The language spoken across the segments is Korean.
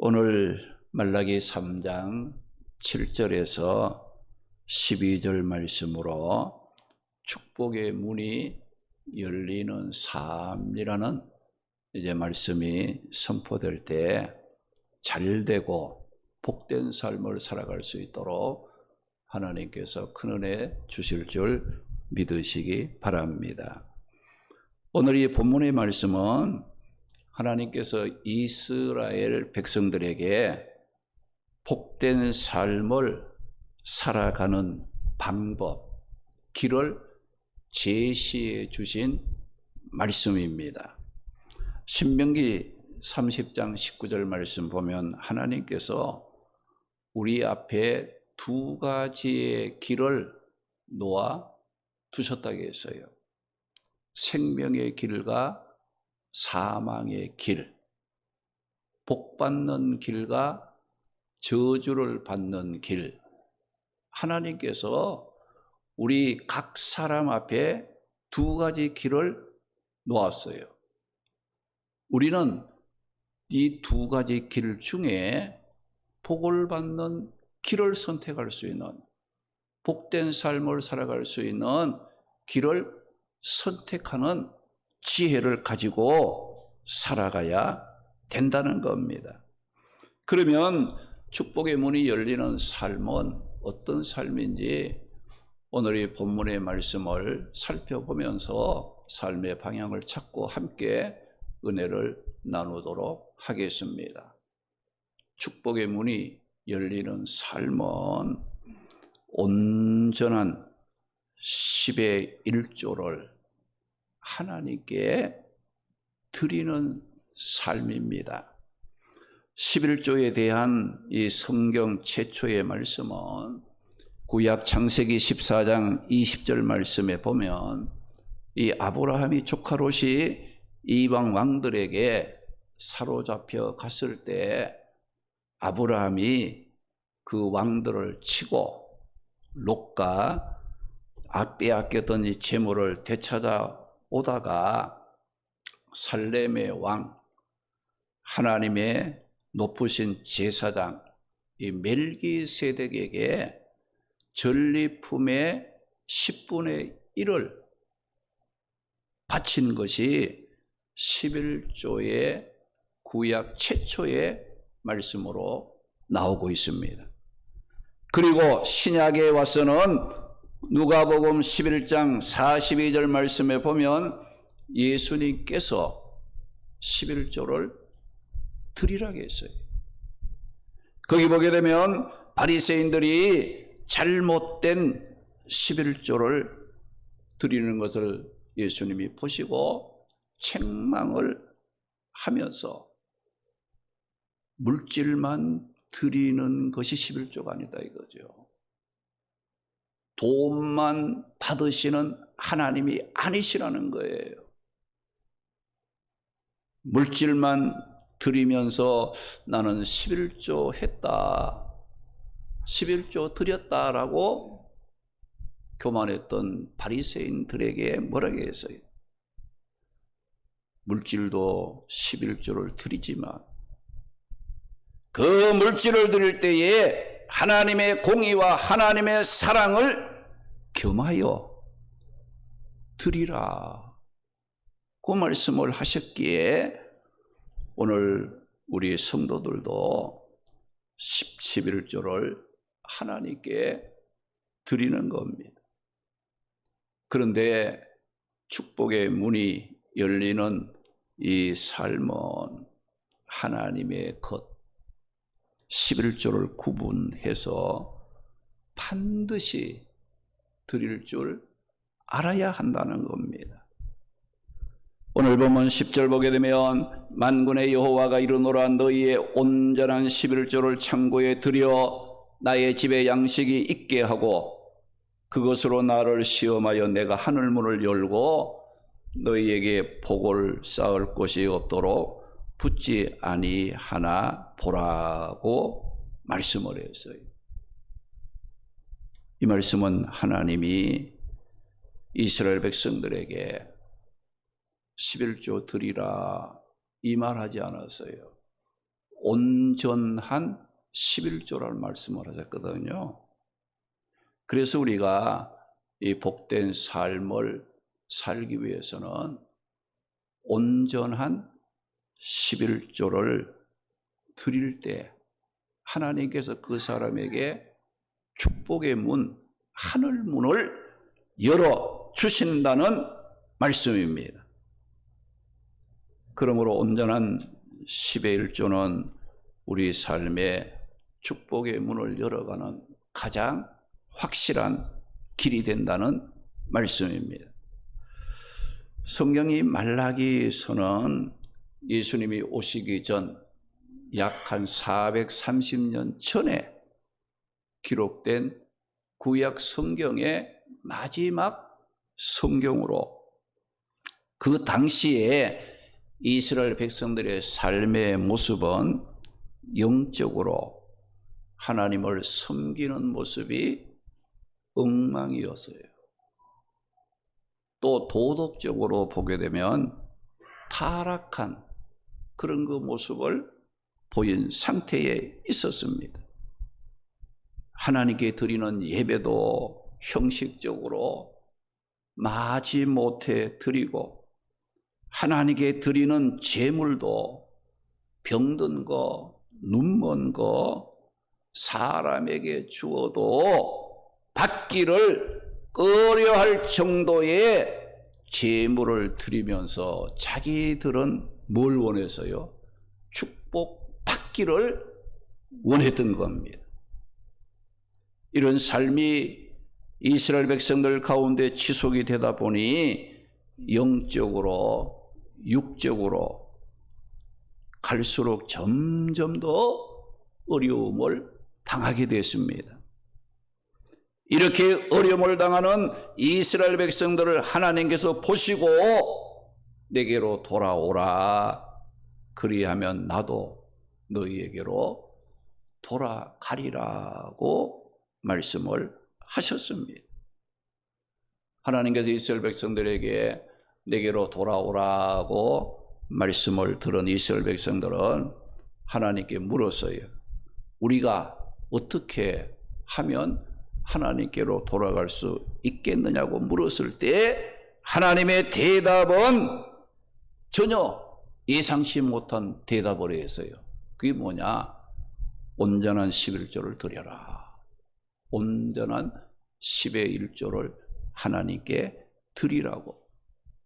오늘 말라기 3장 7절에서 12절 말씀으로 축복의 문이 열리는 삶이라는 말씀이 선포될 때 잘되고 복된 삶을 살아갈 수 있도록 하나님께서 큰 은혜 주실 줄 믿으시기 바랍니다. 오늘 이 본문의 말씀은 하나님께서 이스라엘 백성들에게 복된 삶을 살아가는 방법, 길을 제시해 주신 말씀입니다. 신명기 30장 19절 말씀 보면 하나님께서 우리 앞에 두 가지의 길을 놓아 두셨다고 했어요. 생명의 길과 사망의 길, 복받는 길과 저주를 받는 길. 하나님께서 우리 각 사람 앞에 두 가지 길을 놓았어요. 우리는 이 두 가지 길 중에 복을 받는 길을 선택할 수 있는, 복된 삶을 살아갈 수 있는 길을 선택하는 지혜를 가지고 살아가야 된다는 겁니다. 그러면 축복의 문이 열리는 삶은 어떤 삶인지 오늘 이 본문의 말씀을 살펴보면서 삶의 방향을 찾고 함께 은혜를 나누도록 하겠습니다. 축복의 문이 열리는 삶은 온전한 10의 1조를 하나님께 드리는 삶입니다. 11조에 대한 이 성경 최초의 말씀은 구약 창세기 14장 20절 말씀에 보면 이 아브라함이 조카 롯이 이방 왕들에게 사로잡혀 갔을 때 아브라함이 그 왕들을 치고 롯과 빼앗겼던 이 재물을 되찾아 오다가 살렘의 왕, 하나님의 높으신 제사장 이 멜기세덱에게 전리품의 10분의 1을 바친 것이 11조의 구약 최초의 말씀으로 나오고 있습니다. 그리고 신약에 와서는 누가복음 11장 42절 말씀에 보면 예수님께서 11조를 드리라고 했어요. 거기 보게 되면 바리새인들이 잘못된 11조를 드리는 것을 예수님이 보시고 책망을 하면서 물질만 드리는 것이 11조가 아니다 이거죠. 돈만 받으시는 하나님이 아니시라는 거예요. 물질만 드리면서 나는 11조 했다, 11조 드렸다라고 교만했던 바리새인들에게 뭐라고 했어요? 물질도 11조를 드리지만 그 물질을 드릴 때에 하나님의 공의와 하나님의 사랑을 겸하여 드리라. 그 말씀을 하셨기에 오늘 우리 성도들도 11조를 하나님께 드리는 겁니다. 그런데 축복의 문이 열리는 이 삶은 하나님의 것 11조를 구분해서 반드시 드릴 줄 알아야 한다는 겁니다. 오늘 보면 10절 보게 되면 만군의 여호와가 이르노라 너희의 온전한 11조를 창고에 들여 나의 집에 양식이 있게 하고 그것으로 나를 시험하여 내가 하늘문을 열고 너희에게 복을 쌓을 곳이 없도록 붙지 아니하나 보라고 말씀을 했어요. 이 말씀은 하나님이 이스라엘 백성들에게 11조 드리라 이 말하지 않았어요. 온전한 11조라는 말씀을 하셨거든요. 그래서 우리가 이 복된 삶을 살기 위해서는 온전한 11조를 드릴 때 하나님께서 그 사람에게 축복의 문, 하늘 문을 열어 주신다는 말씀입니다. 그러므로 온전한 10의 1조는 우리 삶에 축복의 문을 열어가는 가장 확실한 길이 된다는 말씀입니다. 성경이 말라기서는 예수님이 오시기 전 약 한 430년 전에 기록된 구약 성경의 마지막 성경으로 그 당시에 이스라엘 백성들의 삶의 모습은 영적으로 하나님을 섬기는 모습이 엉망이었어요. 또 도덕적으로 보게 되면 타락한 그런 그 모습을 보인 상태에 있었습니다. 하나님께 드리는 예배도 형식적으로 마지못해 드리고 하나님께 드리는 제물도 병든 거, 눈먼 거 사람에게 주어도 받기를 꺼려할 정도의 제물을 드리면서 자기들은 뭘 원해서요? 축복 받기를 원했던 겁니다. 이런 삶이 이스라엘 백성들 가운데 지속이 되다 보니 영적으로 육적으로 갈수록 점점 더 어려움을 당하게 됐습니다. 이렇게 어려움을 당하는 이스라엘 백성들을 하나님께서 보시고 내게로 돌아오라, 그리하면 나도 너희에게로 돌아가리라고 말씀을 하셨습니다. 하나님께서 이스라엘 백성들에게 내게로 돌아오라고 말씀을 들은 이스라엘 백성들은 하나님께 물었어요. 우리가 어떻게 하면 하나님께로 돌아갈 수 있겠느냐고 물었을 때 하나님의 대답은 전혀 예상치 못한 대답을 했어요. 그게 뭐냐? 온전한 11조를 드려라. 온전한 10의 1조를 하나님께 드리라고.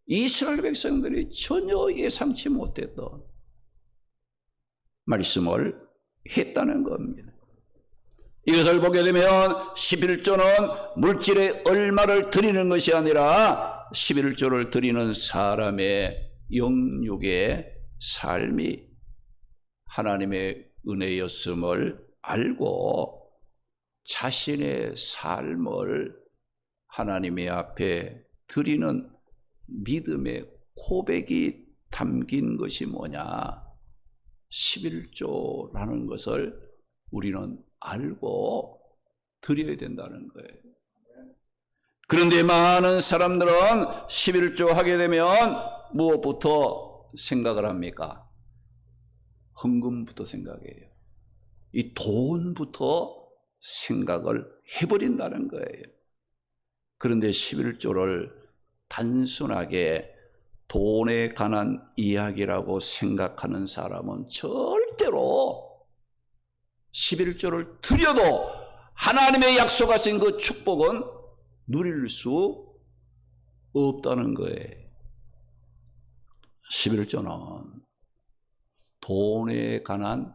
이스라엘 백성들이 전혀 예상치 못했던 말씀을 했다는 겁니다. 이것을 보게 되면 11조는 물질의 얼마를 드리는 것이 아니라 11조를 드리는 사람의 영육의 삶이 하나님의 은혜였음을 알고 자신의 삶을 하나님의 앞에 드리는 믿음의 고백이 담긴 것이 뭐냐? 11조라는 것을 우리는 알고 드려야 된다는 거예요. 그런데 많은 사람들은 11조 하게 되면 무엇부터 생각을 합니까? 헌금부터 생각해요. 이 돈부터 생각을 해버린다는 거예요. 그런데 11조를 단순하게 돈에 관한 이야기라고 생각하는 사람은 절대로 11조를 드려도 하나님의 약속하신 그 축복은 누릴 수 없다는 거예요. 11조는 돈에 관한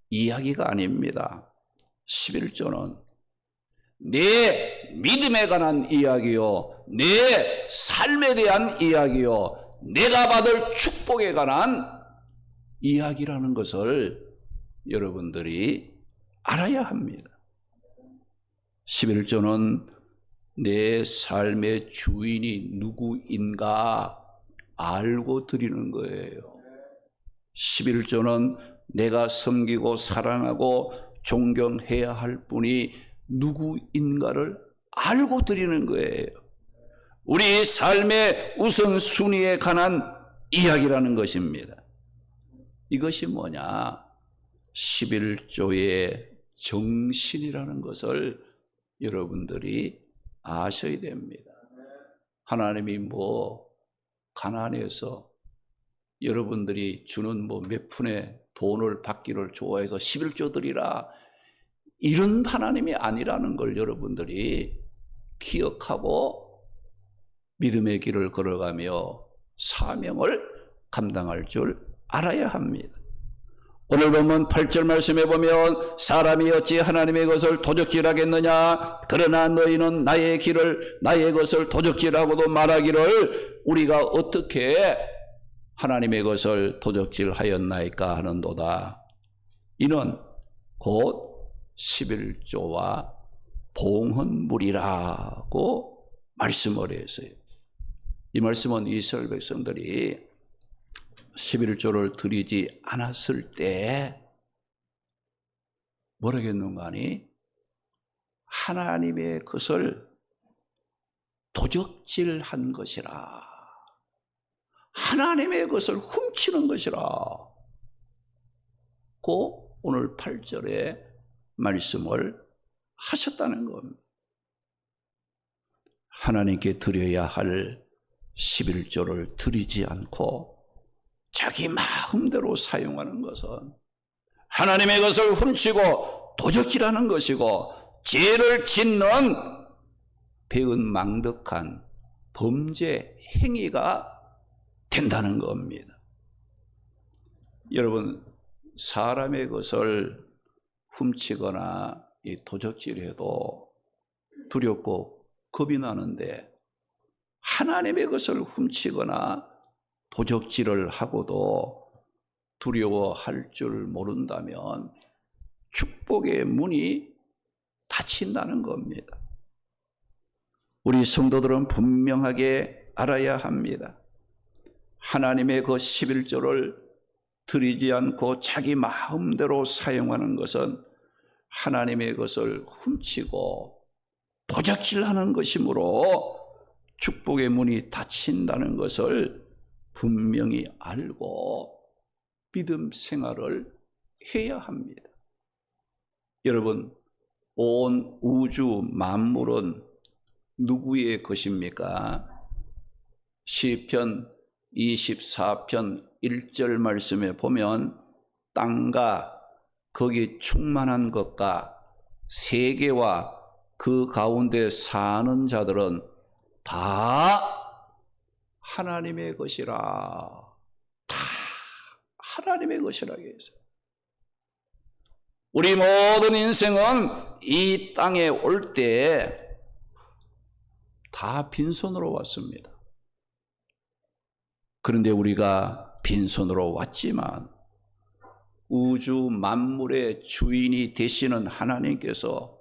이야기가 아닙니다. 11조는 내 믿음에 관한 이야기요, 내 삶에 대한 이야기요, 내가 받을 축복에 관한 이야기라는 것을 여러분들이 알아야 합니다. 11조는 내 삶의 주인이 누구인가 알고 드리는 거예요. 11조는 내가 섬기고 사랑하고 존경해야 할 분이 누구인가를 알고 드리는 거예요. 우리 삶의 우선순위에 관한 이야기라는 것입니다. 이것이 뭐냐? 11조의 정신이라는 것을 여러분들이 아셔야 됩니다. 하나님이 가난해서 여러분들이 주는 몇 푼의 돈을 받기를 좋아해서 11조 드리라, 이런 하나님이 아니라는 걸 여러분들이 기억하고 믿음의 길을 걸어가며 사명을 감당할 줄 알아야 합니다. 오늘 보면 8절 말씀에 보면 사람이 어찌 하나님의 것을 도적질하겠느냐, 그러나 너희는 나의 길을 나의 것을 도적질하고도 말하기를 우리가 어떻게 하나님의 것을 도적질하였나이까 하는도다. 이는 곧 11조와 봉헌물이라고 말씀을 했어요. 이 말씀은 이스라엘 백성들이 11조를 드리지 않았을 때 뭐라겠는가 하니, 하나님의 것을 도적질한 것이라, 하나님의 것을 훔치는 것이라 고 오늘 8절에 말씀을 하셨다는 겁니다. 하나님께 드려야 할 11조를 드리지 않고 자기 마음대로 사용하는 것은 하나님의 것을 훔치고 도적질하는 것이고 죄를 짓는 배은망덕한 범죄 행위가 된다는 겁니다. 여러분, 사람의 것을 훔치거나 도적질해도 두렵고 겁이 나는데, 하나님의 것을 훔치거나 도적질을 하고도 두려워할 줄 모른다면 축복의 문이 닫힌다는 겁니다. 우리 성도들은 분명하게 알아야 합니다. 하나님의 그 11조를 드리지 않고 자기 마음대로 사용하는 것은 하나님의 것을 훔치고 도적질하는 것이므로 축복의 문이 닫힌다는 것을 분명히 알고 믿음 생활을 해야 합니다. 여러분, 온 우주 만물은 누구의 것입니까? 시편 24편 1절 말씀에 보면 땅과 거기 충만한 것과 세계와 그 가운데 사는 자들은 다 하나님의 것이라, 다 하나님의 것이라고 했어요. 우리 모든 인생은 이 땅에 올 때 다 빈손으로 왔습니다. 그런데 우리가 빈손으로 왔지만 우주 만물의 주인이 되시는 하나님께서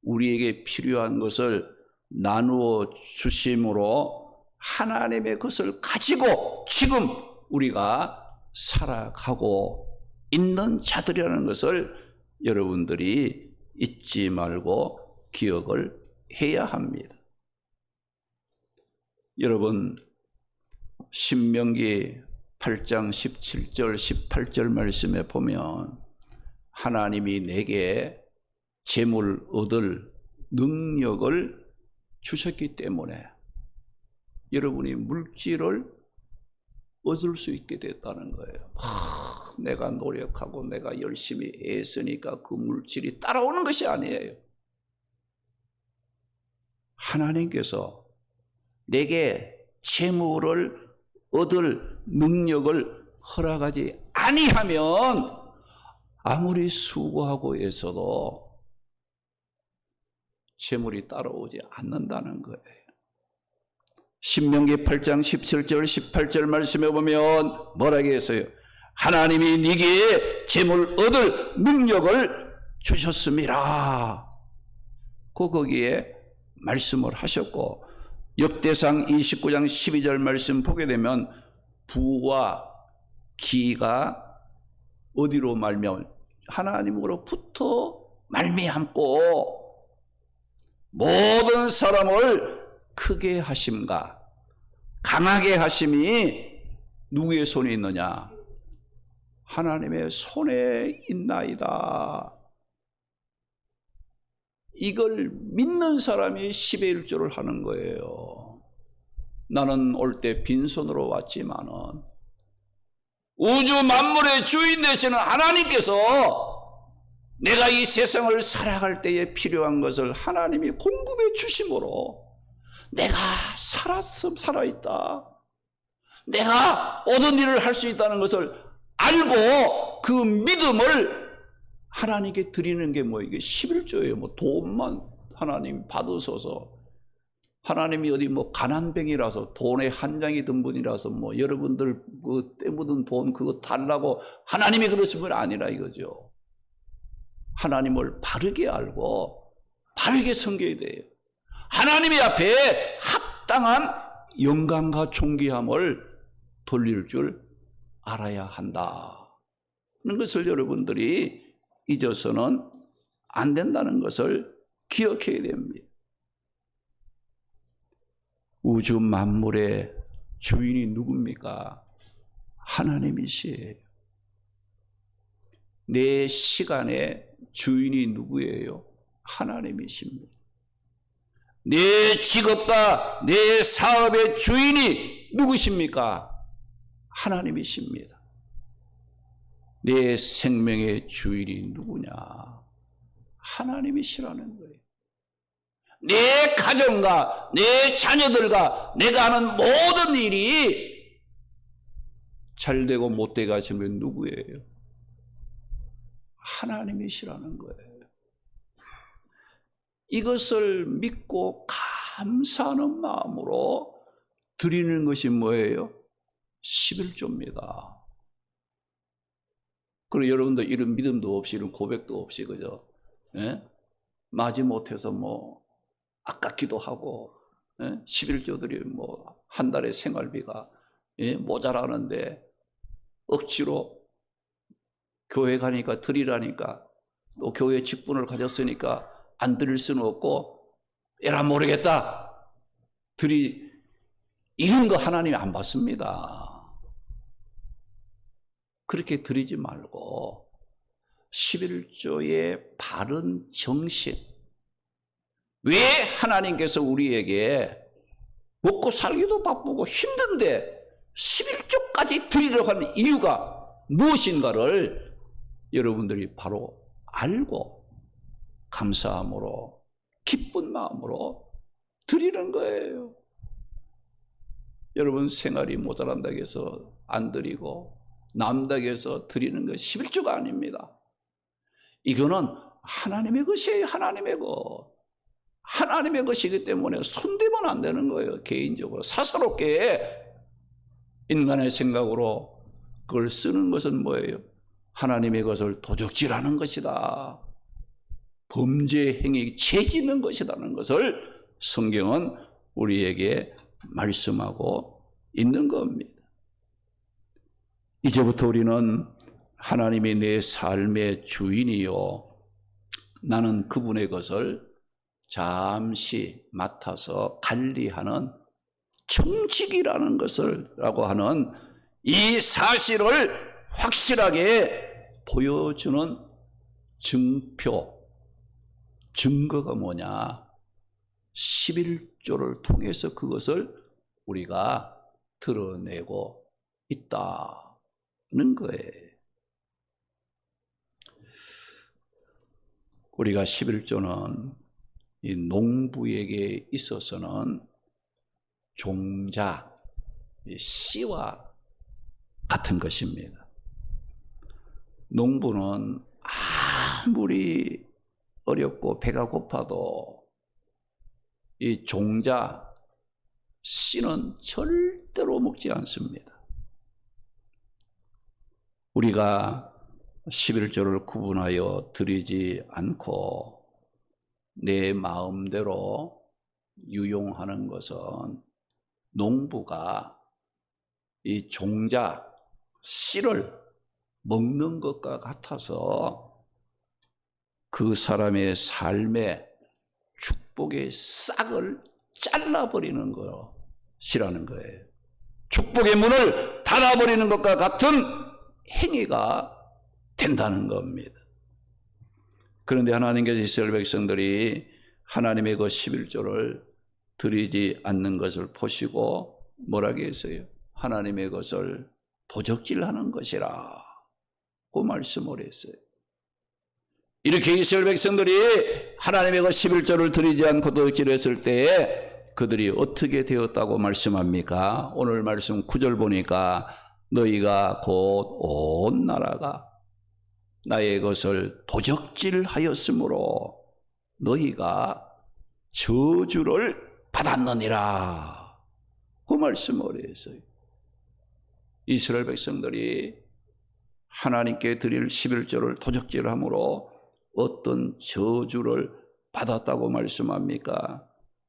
우리에게 필요한 것을 나누어 주심으로 하나님의 것을 가지고 지금 우리가 살아가고 있는 자들이라는 것을 여러분들이 잊지 말고 기억을 해야 합니다. 여러분, 신명기 8장 17절 18절 말씀에 보면 하나님이 내게 재물 얻을 능력을 주셨기 때문에 여러분이 물질을 얻을 수 있게 됐다는 거예요. 내가 노력하고 내가 열심히 애쓰니까 그 물질이 따라오는 것이 아니에요. 하나님께서 내게 재물을 얻을 능력을 허락하지 아니하면 아무리 수고하고 애써도 재물이 따라오지 않는다는 거예요. 신명기 8장 17절 18절 말씀에 보면 뭐라고 했어요? 하나님이 네게 재물 얻을 능력을 주셨음이라. 거기에 말씀을 하셨고, 역대상 29장 12절 말씀 보게 되면 부와 기가 어디로 말미암? 하나님으로부터 말미암고 모든 사람을 크게 하심과 강하게 하심이 누구의 손에 있느냐? 하나님의 손에 있나이다. 이걸 믿는 사람이 10의 1조를 하는 거예요. 나는 올 때 빈손으로 왔지만은 우주 만물의 주인 되시는 하나님께서 내가 이 세상을 살아갈 때에 필요한 것을 하나님이 공급해 주심으로 내가 살아있다. 내가 모든 일을 할 수 있다는 것을 알고 그 믿음을 하나님께 드리는 게 뭐 이게 11조예요. 뭐 돈만 하나님 받으셔서 하나님이 어디 뭐 가난뱅이라서 돈에 한 장이 든 분이라서 뭐 여러분들 그 때 묻은 돈 그거 달라고 하나님이 그러신 분 아니라 이거죠. 하나님을 바르게 알고 바르게 섬겨야 돼요. 하나님의 앞에 합당한 영광과 존귀함을 돌릴 줄 알아야 한다는 것을 여러분들이 잊어서는 안 된다는 것을 기억해야 됩니다. 우주 만물의 주인이 누굽니까? 하나님이시에요. 내 시간의 주인이 누구예요? 하나님이십니다. 내 직업과 내 사업의 주인이 누구십니까? 하나님이십니다. 내 생명의 주인이 누구냐? 하나님이시라는 거예요. 내 가정과 내 자녀들과 내가 하는 모든 일이 잘되고 못되게 하시면 누구예요? 하나님이시라는 거예요. 이것을 믿고 감사하는 마음으로 드리는 것이 뭐예요? 11조입니다. 그리고 여러분들 이런 믿음도 없이 이런 고백도 없이 그죠? 예? 마지못해서 뭐 아깝기도 하고 11조들이 뭐 한 달의 생활비가 모자라는데 억지로 교회 가니까 드리라니까 또 교회 직분을 가졌으니까 안 드릴 수는 없고 에라 모르겠다 이런 거 하나님이 안 받습니다. 그렇게 드리지 말고 11조의 바른 정신, 왜 하나님께서 우리에게 먹고 살기도 바쁘고 힘든데 11조까지 드리려고 하는 이유가 무엇인가를 여러분들이 바로 알고 감사함으로 기쁜 마음으로 드리는 거예요. 여러분 생활이 모자란다고 해서 안 드리고 남다고 해서 드리는 것 11조가 아닙니다. 이거는 하나님의 것이에요. 하나님의 것. 하나님의 것이기 때문에 손대면 안 되는 거예요. 개인적으로 사사롭게 인간의 생각으로 그걸 쓰는 것은 뭐예요? 하나님의 것을 도적질하는 것이다. 범죄 행위 죄짓는 것이라는 것을 성경은 우리에게 말씀하고 있는 겁니다. 이제부터 우리는 하나님이 내 삶의 주인이요 나는 그분의 것을 잠시 맡아서 관리하는 청직이라는 것을 라고 하는 이 사실을 확실하게 보여주는 증거가 뭐냐? 11조를 통해서 그것을 우리가 드러내고 있다는 거예요. 우리가 11조는 이 농부에게 있어서는 종자, 씨와 같은 것입니다. 농부는 아무리 어렵고 배가 고파도 이 종자, 씨는 절대로 먹지 않습니다. 우리가 11조를 구분하여 드리지 않고 내 마음대로 유용하는 것은 농부가 이 종자, 씨를 먹는 것과 같아서 그 사람의 삶의 축복의 싹을 잘라버리는 것이라는 거예요. 축복의 문을 닫아버리는 것과 같은 행위가 된다는 겁니다. 그런데 하나님께서 이스라엘 백성들이 하나님의 그 11조를 드리지 않는 것을 보시고 뭐라고 했어요? 하나님의 것을 도적질하는 것이라 그 말씀을 했어요. 이렇게 이스라엘 백성들이 하나님의 그 11조를 드리지 않고 도적질했을 때에 그들이 어떻게 되었다고 말씀합니까? 오늘 말씀 9절 보니까 너희가 곧 온 나라가 나의 것을 도적질하였으므로 너희가 저주를 받았느니라 그 말씀을 했어요. 이스라엘 백성들이 하나님께 드릴 11조를 도적질함으로 어떤 저주를 받았다고 말씀합니까?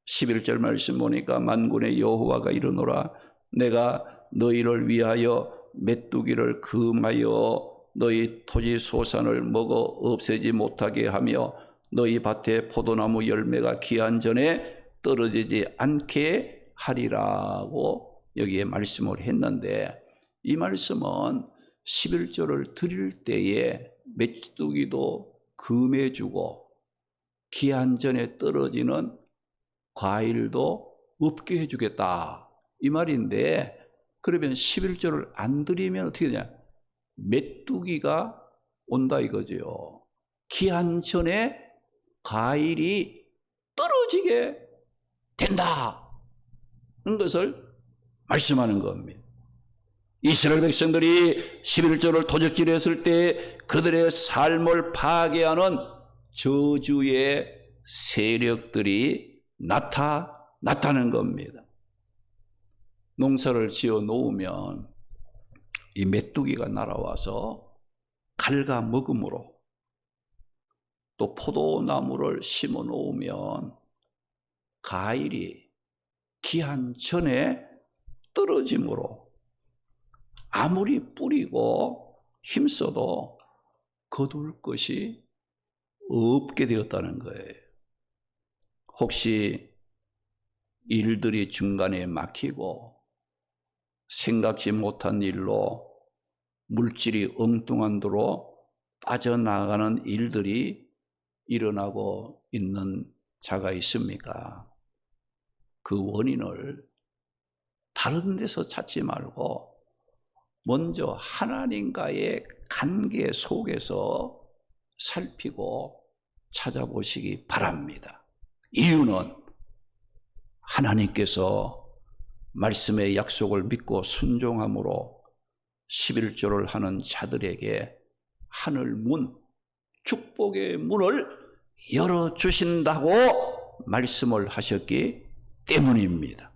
11절 말씀 보니까 만군의 여호와가 이르노라 내가 너희를 위하여 메뚜기를 금하여 너희 토지 소산을 먹어 없애지 못하게 하며 너희 밭에 포도나무 열매가 기한 전에 떨어지지 않게 하리라고 여기에 말씀을 했는데 이 말씀은 11조를 드릴 때에 메뚜기도 금해주고 기한 전에 떨어지는 과일도 없게 해주겠다 이 말인데 그러면 11조를 안 드리면 어떻게 되냐? 메뚜기가 온다 이거죠. 기한 전에 과일이 떨어지게 된다는 것을 말씀하는 겁니다. 이스라엘 백성들이 11조를 도적질했을 때 그들의 삶을 파괴하는 저주의 세력들이 나타나는 겁니다. 농사를 지어 놓으면 이 메뚜기가 날아와서 갉아먹음으로 또 포도나무를 심어 놓으면 과일이 기한 전에 떨어짐으로 아무리 뿌리고 힘써도 거둘 것이 없게 되었다는 거예요. 혹시 일들이 중간에 막히고 생각지 못한 일로 물질이 엉뚱한 도로 빠져나가는 일들이 일어나고 있는 자가 있습니까? 그 원인을 다른 데서 찾지 말고 먼저 하나님과의 관계 속에서 살피고 찾아보시기 바랍니다. 이유는 하나님께서 말씀의 약속을 믿고 순종함으로 11조를 하는 자들에게 하늘 문, 축복의 문을 열어주신다고 말씀을 하셨기 때문입니다.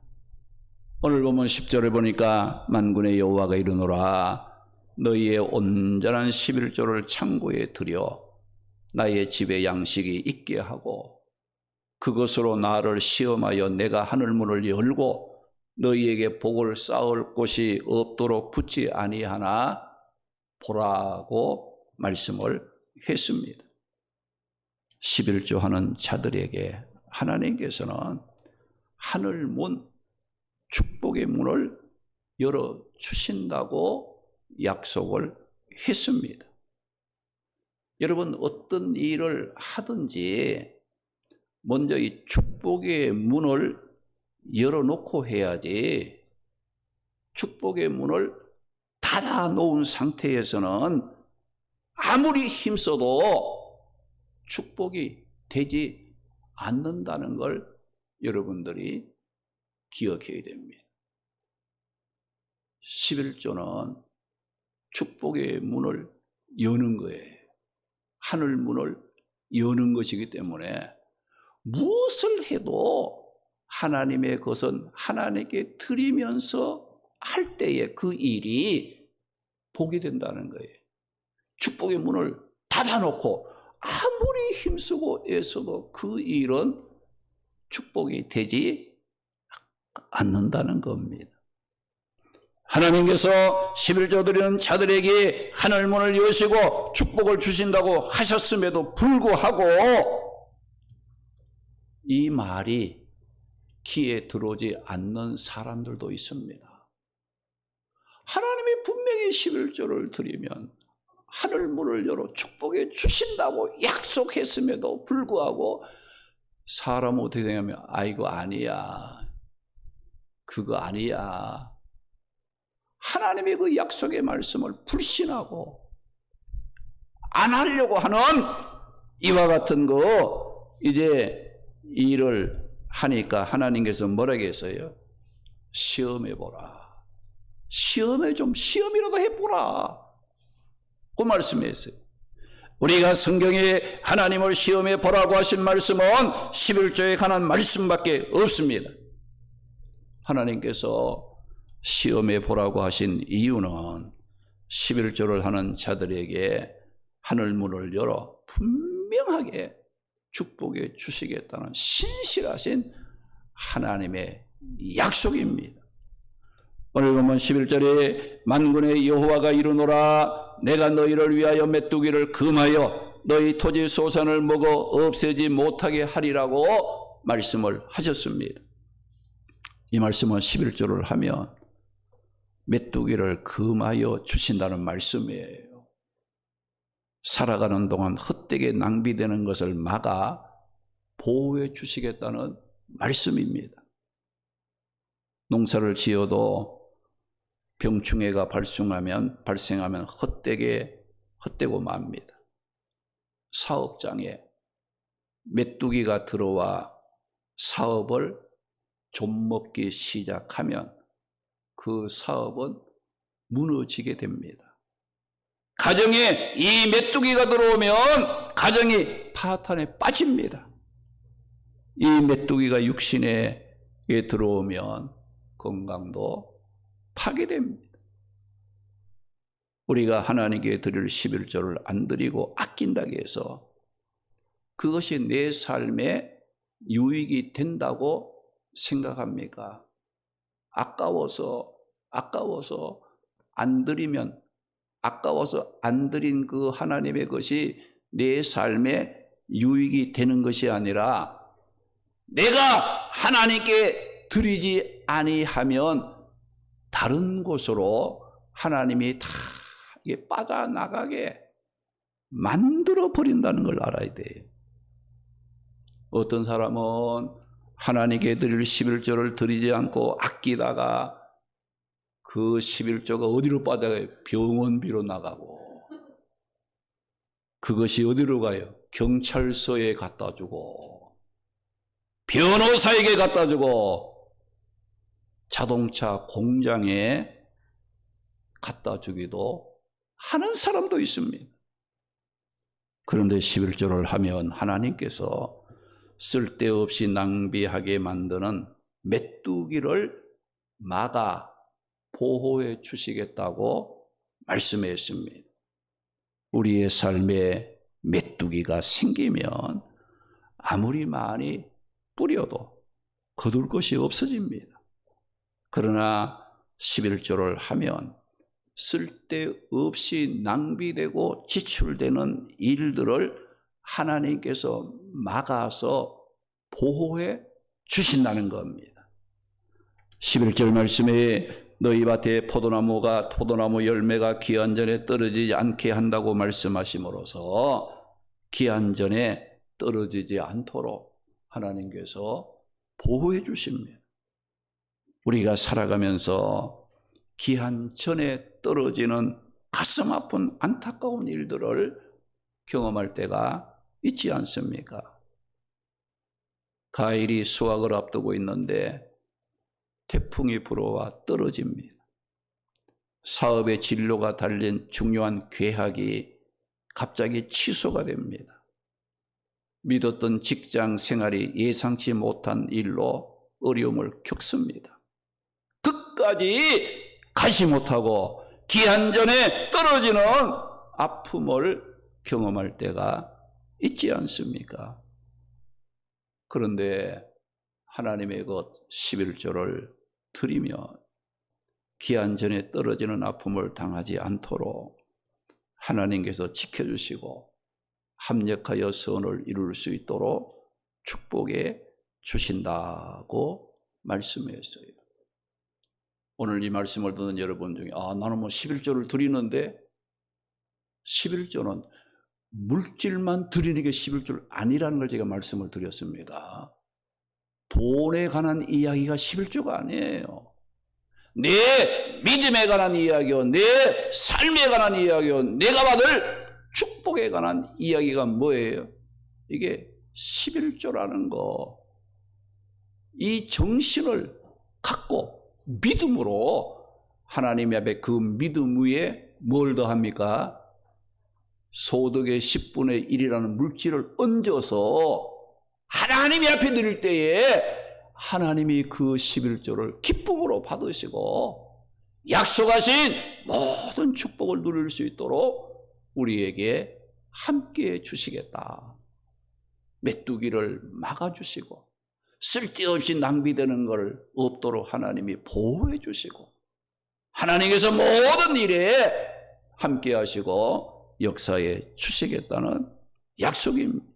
오늘 보면 10절에 보니까 만군의 여호와가 이르노라 너희의 온전한 11조를 창고에 들여 나의 집에 양식이 있게 하고 그것으로 나를 시험하여 내가 하늘문을 열고 너희에게 복을 쌓을 곳이 없도록 붙지 아니하나 보라고 말씀을 했습니다. 11조 하는 자들에게 하나님께서는 하늘문, 축복의 문을 열어주신다고 약속을 했습니다. 여러분 어떤 일을 하든지 먼저 이 축복의 문을 열어놓고 해야지 축복의 문을 닫아놓은 상태에서는 아무리 힘써도 축복이 되지 않는다는 걸 여러분들이 기억해야 됩니다. 11조는 축복의 문을 여는 거예요. 하늘 문을 여는 것이기 때문에 무엇을 해도 하나님의 것은 하나님께 드리면서 할 때에 그 일이 복이 된다는 거예요. 축복의 문을 닫아놓고 아무리 힘쓰고 애써도 그 일은 축복이 되지 않는다는 겁니다. 하나님께서 11조 드리는 자들에게 하늘문을 여시고 축복을 주신다고 하셨음에도 불구하고 이 말이 귀에 들어오지 않는 사람들도 있습니다. 하나님이 분명히 11조를 드리면 하늘 문을 열어 축복해 주신다고 약속했음에도 불구하고 사람은 어떻게 생각하면 이거 아니야. 그거 아니야. 하나님의 그 약속의 말씀을 불신하고 안 하려고 하는 이와 같은 거 이제 일을 하니까 하나님께서 뭐라고 했어요? 시험해보라. 시험이라도 해보라. 그 말씀이었어요. 우리가 성경에 하나님을 시험해 보라고 하신 말씀은 11조에 관한 말씀밖에 없습니다. 하나님께서 시험해 보라고 하신 이유는 11조를 하는 자들에게 하늘문을 열어 분명하게 축복해 주시겠다는 신실하신 하나님의 약속입니다. 오늘 보면 11절에 만군의 여호와가 이르노라 내가 너희를 위하여 메뚜기를 금하여 너희 토지 소산을 먹어 없애지 못하게 하리라고 말씀을 하셨습니다. 이 말씀은 11조를 하면 메뚜기를 금하여 주신다는 말씀이에요. 살아가는 동안 헛되게 낭비되는 것을 막아 보호해 주시겠다는 말씀입니다. 농사를 지어도 병충해가 발생하면 헛되고 맙니다. 사업장에 메뚜기가 들어와 사업을 좀먹기 시작하면 그 사업은 무너지게 됩니다. 가정에 이 메뚜기가 들어오면 가정이 파탄에 빠집니다. 이 메뚜기가 육신에 들어오면 건강도 파괴됩니다. 우리가 하나님께 드릴 11조를 안 드리고 아낀다고 해서 그것이 내 삶에 유익이 된다고 생각합니까? 아까워서 안 드리면 아까워서 안 드린 그 하나님의 것이 내 삶에 유익이 되는 것이 아니라 내가 하나님께 드리지 아니하면 다른 곳으로 하나님이 다 빠져나가게 만들어 버린다는 걸 알아야 돼요. 어떤 사람은 하나님께 드릴 11조를 드리지 않고 아끼다가 그 11조가 어디로 빠져가요? 병원비로 나가고 그것이 어디로 가요? 경찰서에 갖다 주고 변호사에게 갖다 주고 자동차 공장에 갖다 주기도 하는 사람도 있습니다. 그런데 11조를 하면 하나님께서 쓸데없이 낭비하게 만드는 메뚜기를 막아 보호해 주시겠다고 말씀했습니다. 우리의 삶에 메뚜기가 생기면 아무리 많이 뿌려도 거둘 것이 없어집니다. 그러나 11조를 하면 쓸데없이 낭비되고 지출되는 일들을 하나님께서 막아서 보호해 주신다는 겁니다. 11절 말씀에 너희 밭에 포도나무 열매가 기한 전에 떨어지지 않게 한다고 말씀하심으로써 기한 전에 떨어지지 않도록 하나님께서 보호해 주십니다. 우리가 살아가면서 기한 전에 떨어지는 가슴 아픈 안타까운 일들을 경험할 때가 있지 않습니까? 과일이 수확을 앞두고 있는데 태풍이 불어와 떨어집니다. 사업의 진로가 달린 중요한 계약이 갑자기 취소가 됩니다. 믿었던 직장 생활이 예상치 못한 일로 어려움을 겪습니다. 끝까지 가지 못하고 기한 전에 떨어지는 아픔을 경험할 때가 있지 않습니까? 그런데 하나님의 것 11조를 드리면 기한 전에 떨어지는 아픔을 당하지 않도록 하나님께서 지켜주시고 합력하여 선을 이룰 수 있도록 축복해 주신다고 말씀했어요. 오늘 이 말씀을 듣는 여러분 중에 나는 뭐 11조를 드리는데 11조는 물질만 드리는 게 11조 아니라는 걸 제가 말씀을 드렸습니다. 돈에 관한 이야기가 11조가 아니에요. 내 믿음에 관한 이야기요, 내 삶에 관한 이야기요, 내가 받을 축복에 관한 이야기가 뭐예요? 이게 11조라는 거. 이 정신을 갖고 믿음으로 하나님 앞에 그 믿음 위에 뭘 더합니까? 소득의 10분의 1이라는 물질을 얹어서 하나님 앞에 드릴 때에 하나님이 그 11조를 기쁨으로 받으시고 약속하신 모든 축복을 누릴 수 있도록 우리에게 함께 주시겠다. 메뚜기를 막아주시고 쓸데없이 낭비되는 걸 없도록 하나님이 보호해 주시고 하나님께서 모든 일에 함께 하시고 역사에 주시겠다는 약속입니다.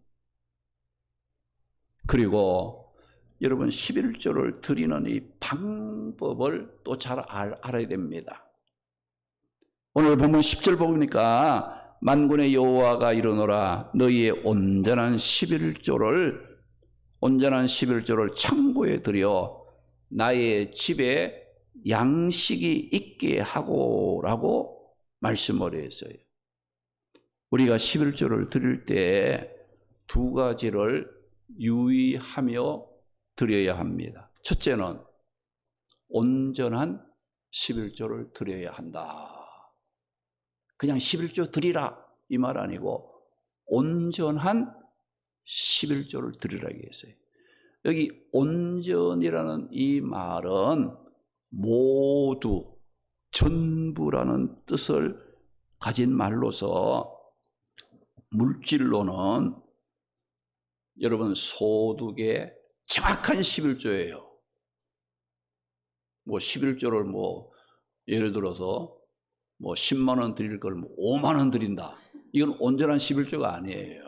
그리고 여러분 11조를 드리는 이 방법을 또 잘 알아야 됩니다. 오늘 보면 10절 보니까 만군의 여호와가 이르노라 너희의 온전한 11조를 창고에 들여 나의 집에 양식이 있게 하고라고 말씀을 했어요. 우리가 11조를 드릴 때 두 가지를 유의하며 드려야 합니다. 첫째는 온전한 11조를 드려야 한다. 그냥 11조 드리라 이 말 아니고 온전한 11조를 드리라고 했어요. 여기 온전이라는 이 말은 모두, 전부라는 뜻을 가진 말로서 물질로는 여러분 소득의 정확한 11조예요. 뭐 11조를 예를 들어서 10만 원 드릴 걸 5만 원 드린다. 이건 온전한 11조가 아니에요.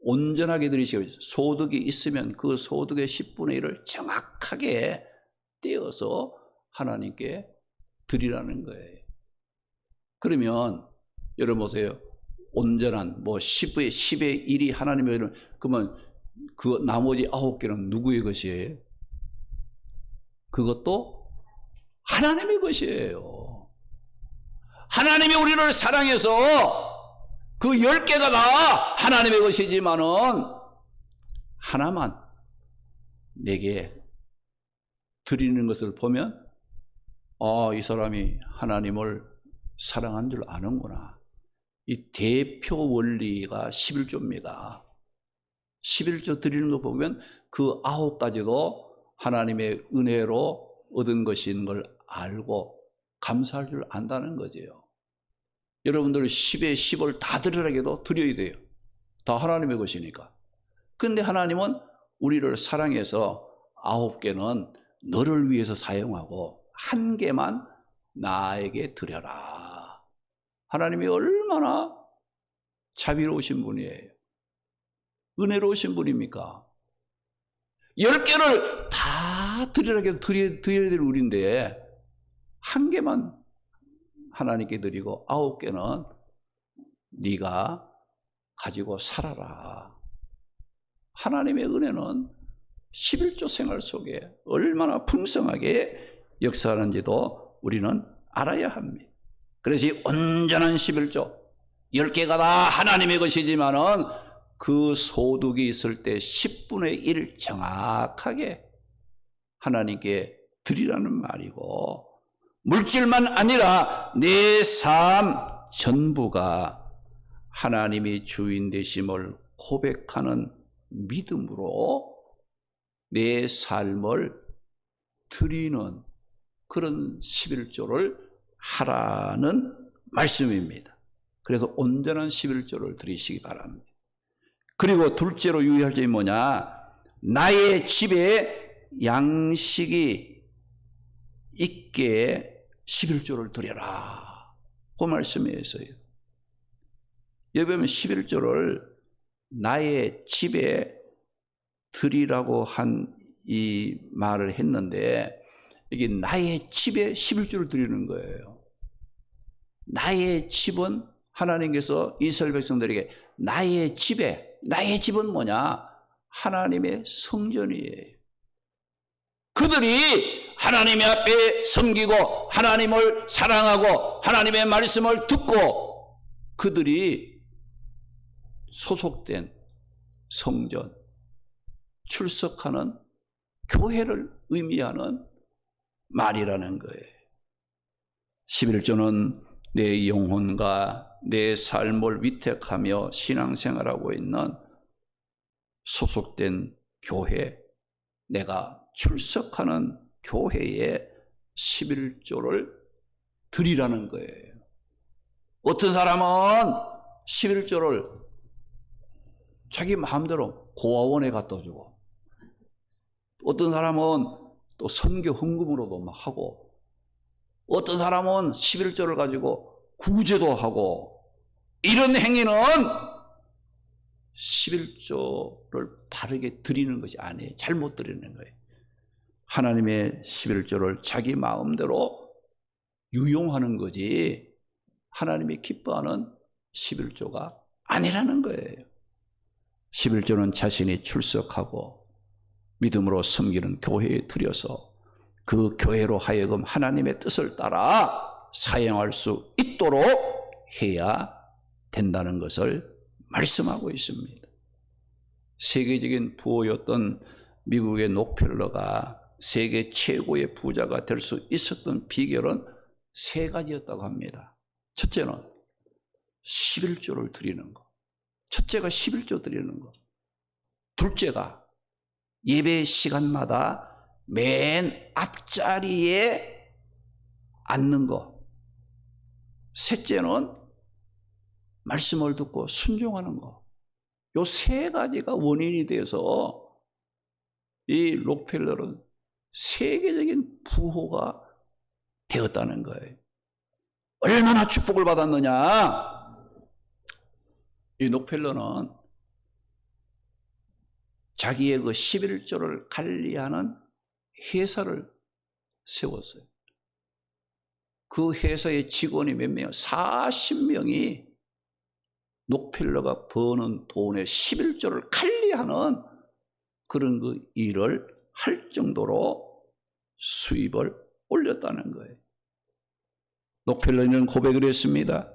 온전하게 드리시고 소득이 있으면 그 소득의 10분의 1을 정확하게 떼어서 하나님께 드리라는 거예요. 그러면 여러분 보세요. 온전한 10의 1이 하나님의 일은 그러면 그 나머지 9개는 누구의 것이에요? 그것도 하나님의 것이에요. 하나님이 우리를 사랑해서 그 10개가 다 하나님의 것이지만은 하나만 내게 드리는 것을 보면 이 사람이 하나님을 사랑한 줄 아는구나. 이 대표 원리가 11조입니다. 11조 드리는 거 보면 그 9가지도 하나님의 은혜로 얻은 것인 걸 알고 감사할 줄 안다는 거죠. 여러분들 10에 10을 다 드리라고 해도 드려야 돼요. 다 하나님의 것이니까. 그런데 하나님은 우리를 사랑해서 9개는 너를 위해서 사용하고 1개만 나에게 드려라. 하나님이 얼마나 자비로우신 분이에요. 은혜로우신 분입니까? 10개를 다 드리라고 해도 드려야 될 우리인데 1개만 하나님께 드리고 9개는 네가 가지고 살아라. 하나님의 은혜는 11조 생활 속에 얼마나 풍성하게 역사하는지도 우리는 알아야 합니다. 그래서 이 온전한 11조 10개가 다 하나님의 것이지만은 그 소득이 있을 때 10분의 1 정확하게 하나님께 드리라는 말이고 물질만 아니라 내 삶 전부가 하나님이 주인 되심을 고백하는 믿음으로 내 삶을 드리는 그런 11조를 하라는 말씀입니다. 그래서 온전한 11조를 드리시기 바랍니다. 그리고 둘째로 유의할 점이 뭐냐? 나의 집에 양식이 있게 11조를 드려라. 그 말씀이었어요. 여기 보면 11조를 나의 집에 드리라고 한 이 말을 했는데 이게 나의 집에 11조를 드리는 거예요. 나의 집은 하나님께서 이스라엘 백성들에게 나의 집은 뭐냐? 하나님의 성전이에요. 그들이 하나님의 앞에 섬기고 하나님을 사랑하고 하나님의 말씀을 듣고 그들이 소속된 성전, 출석하는 교회를 의미하는 말이라는 거예요. 11조는 내 영혼과 내 삶을 위택하며 신앙생활하고 있는 소속된 교회, 내가 출석하는 교회에 11조를 드리라는 거예요. 어떤 사람은 11조를 자기 마음대로 고아원에 갖다 주고, 어떤 사람은 또 선교 헌금으로도 막 하고, 어떤 사람은 11조를 가지고 구제도 하고, 이런 행위는 11조를 바르게 드리는 것이 아니에요. 잘못 드리는 거예요. 하나님의 11조를 자기 마음대로 유용하는 거지 하나님이 기뻐하는 11조가 아니라는 거예요. 11조는 자신이 출석하고 믿음으로 섬기는 교회에 드려서 그 교회로 하여금 하나님의 뜻을 따라 사용할 수 있도록 해야 된다는 것을 말씀하고 있습니다. 세계적인 부호였던 미국의 록펠러가 세계 최고의 부자가 될 수 있었던 비결은 3가지였다고 합니다. 첫째는 11조를 드리는 것. 첫째가 11조 드리는 것. 둘째가 예배 시간마다 맨 앞자리에 앉는 것. 셋째는 말씀을 듣고 순종하는 것. 요 3가지가 원인이 돼서 이 록펠러는 세계적인 부호가 되었다는 거예요. 얼마나 축복을 받았느냐? 이 록펠러는 자기의 그 11조를 관리하는 회사를 세웠어요. 그 회사의 직원이 몇 명이요? 40명이 록펠러가 버는 돈의 11조를 관리하는 그런 그 일을 할 정도로 수입을 올렸다는 거예요. 록펠러는 고백을 했습니다.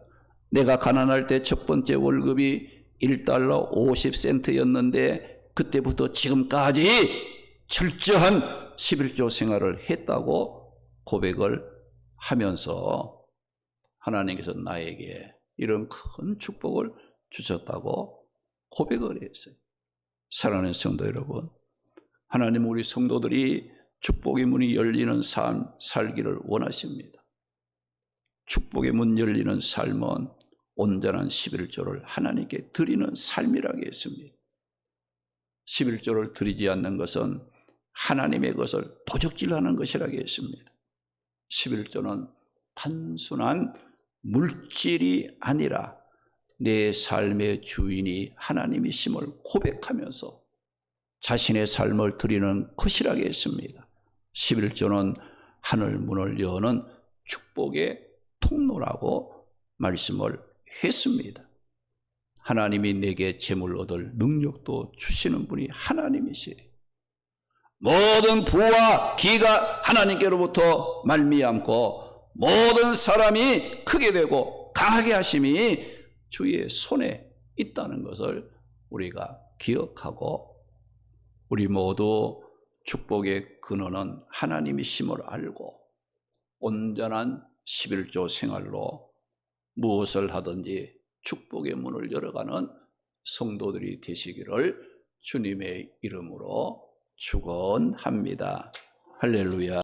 내가 가난할 때 첫 번째 월급이 $1 50센트였는데 그때부터 지금까지 철저한 11조 생활을 했다고 고백을 하면서 하나님께서 나에게 이런 큰 축복을 주셨다고 고백을 했어요. 사랑하는 성도 여러분, 하나님 우리 성도들이 축복의 문이 열리는 삶 살기를 원하십니다. 축복의 문 열리는 삶은 온전한 11조를 하나님께 드리는 삶이라고 했습니다. 11조를 드리지 않는 것은 하나님의 것을 도적질하는 것이라고 했습니다. 11조는 단순한 물질이 아니라 내 삶의 주인이 하나님이심을 고백하면서 자신의 삶을 드리는 것이라고 했습니다. 11조는 하늘 문을 여는 축복의 통로라고 말씀을 했습니다. 하나님이 내게 재물 얻을 능력도 주시는 분이 하나님이시에요. 모든 부와 기가 하나님께로부터 말미암고 모든 사람이 크게 되고 강하게 하심이 주의 손에 있다는 것을 우리가 기억하고 우리 모두 축복의 근원은 하나님이심을 알고 온전한 11조 생활로 무엇을 하든지 축복의 문을 열어가는 성도들이 되시기를 주님의 이름으로 축원합니다. 할렐루야.